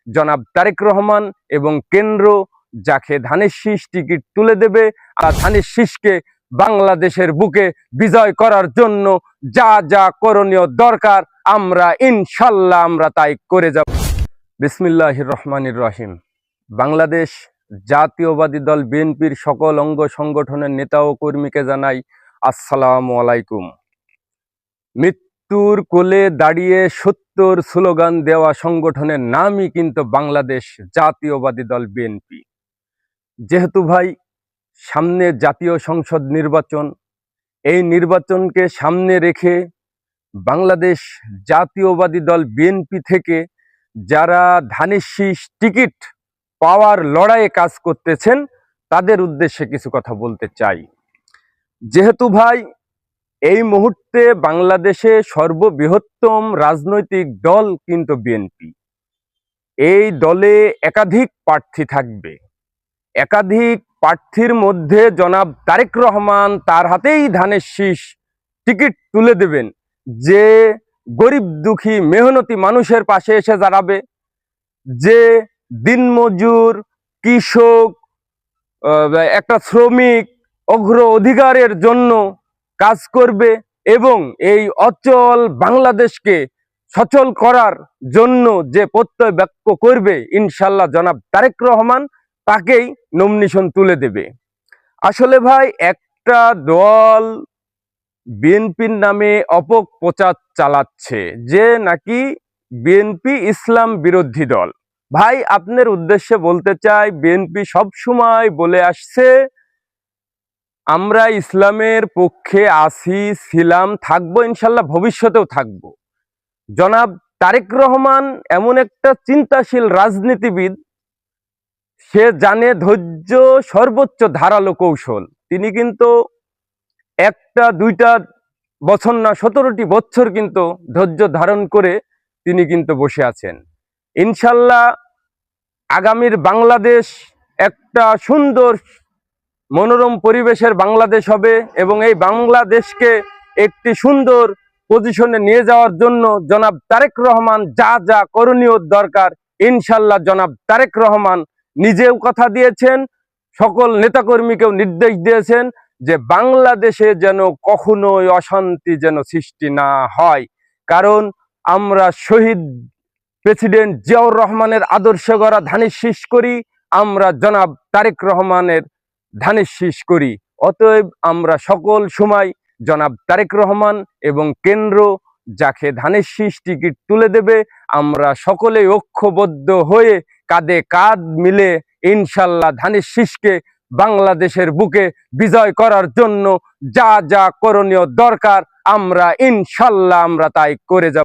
জনাব তারেক রহমান এবং কেন্দ্র যাকে ধানের শীষ টিকিট তুলে দেবে, আর ধানের শীষকে বাংলাদেশের বুকে বিজয় করার জন্য যা যা করণীয় দরকার ইনশাল্লাহ আমরা তাই করে যাব। বিসমিল্লাহির রহমানির রহিম। বাংলাদেশ জাতীয়বাদী দল বিএনপির সকল অঙ্গ সংগঠনের নেতা ও কর্মীকে জানাই আসসালামু আলাইকুম। মৃত্যুর কোলে দাঁড়িয়ে সত্যর স্লোগান দেওয়া সংগঠনের নামই কিন্তু বাংলাদেশ জাতীয়বাদী দল বিএনপি। যেহেতু ভাই সামনে জাতীয় সংসদ নির্বাচন, এই নির্বাচনকে সামনে রেখে বাংলাদেশ জাতীয়বাদী দল বিএনপি থেকে যারা ধানের শীষ টিকিট পাওয়ার লড়াইয়ে কাজ করতেছেন তাদের উদ্দেশ্যে কিছু কথা বলতে চাই। যেহেতু ভাই এই মুহূর্তে বাংলাদেশে সর্ববৃহত্তম রাজনৈতিক দল কিন্তু বিএনপি। এই দলে একাধিক প্রার্থী থাকবে, একাধিক প্রার্থীর মধ্যে জনাব তারেক রহমান তার হাতেই ধানের শীষ টিকিট তুলে দেবেন, যে গরিব দুঃখী মেহনতি মানুষের পাশে এসে দাঁড়াবে, যে দিনমজুর, কৃষক, একটা শ্রমিক অগ্র অধিকারের জন্য কাজ করবে এবং এই অচল বাংলাদেশকে সচল করার জন্য যে প্রত্যয় ব্যক্ত করবে, ইনশাল্লাহ জনাব তারেক রহমান তাকেই নমিনেশন তুলে দেবে। আসলে ভাই একটা দল বিএনপির নামে অপপ্রচার চালাচ্ছে যে নাকি বিএনপি ইসলাম বিরোধী দল। ভাই আপনার উদ্দেশ্যে বলতে চাই, বিএনপি সবসময় বলে আসছে আমরা ইসলামের পক্ষে আছি, ছিলাম, থাকবো, ইনশাল্লাহ ভবিষ্যতেও থাকবো। জনাব তারেক রহমান এমন একটা চিন্তাশীল রাজনীতিবিদ, সে জানে ধৈর্য সর্বোচ্চ ধারালো কৌশল। তিনি কিন্তু একটা দুইটা বছর না 17টি বছর কিন্তু ধৈর্য ধারণ করে তিনি কিন্তু বসে আছেন। ইনশাল্লাহ আগামীর বাংলাদেশ একটা সুন্দর মনোরম পরিবেশের বাংলাদেশ হবে এবং এই বাংলাদেশকে একটি সুন্দর পজিশনে নিয়ে যাওয়ার জন্য জনাব তারেক রহমান যা যা করণীয় দরকার, ইনশাল্লাহ জনাব তারেক রহমান নিজেও কথা দিয়েছেন, সকল নেতাকর্মীকেও নির্দেশ দিয়েছেন যে বাংলাদেশে যেন কখনোই অশান্তি যেন সৃষ্টি না হয়। কারণ আমরা শহীদ প্রেসিডেন্ট জিয়াউর রহমানের আদর্শে গড়া ধানের শীষ করি, আমরা জনাব তারেক রহমানের ধানের শীষ করি। অতএব আমরা সকল সময় জনাব তারেক রহমান এবং কেন্দ্র যাকে ধানের শীষ টিকিট তুলে দেবে, আমরা সকলেই ঐক্যবদ্ধ হয়ে কাঁধে কাঁধ মিলে ইনশাল্লাহ ধানের শীষকে বাংলাদেশের বুকে বিজয় করার জন্য যা যা করণীয় দরকার ইনশাল্লাহ আমরা তাই করে যাব।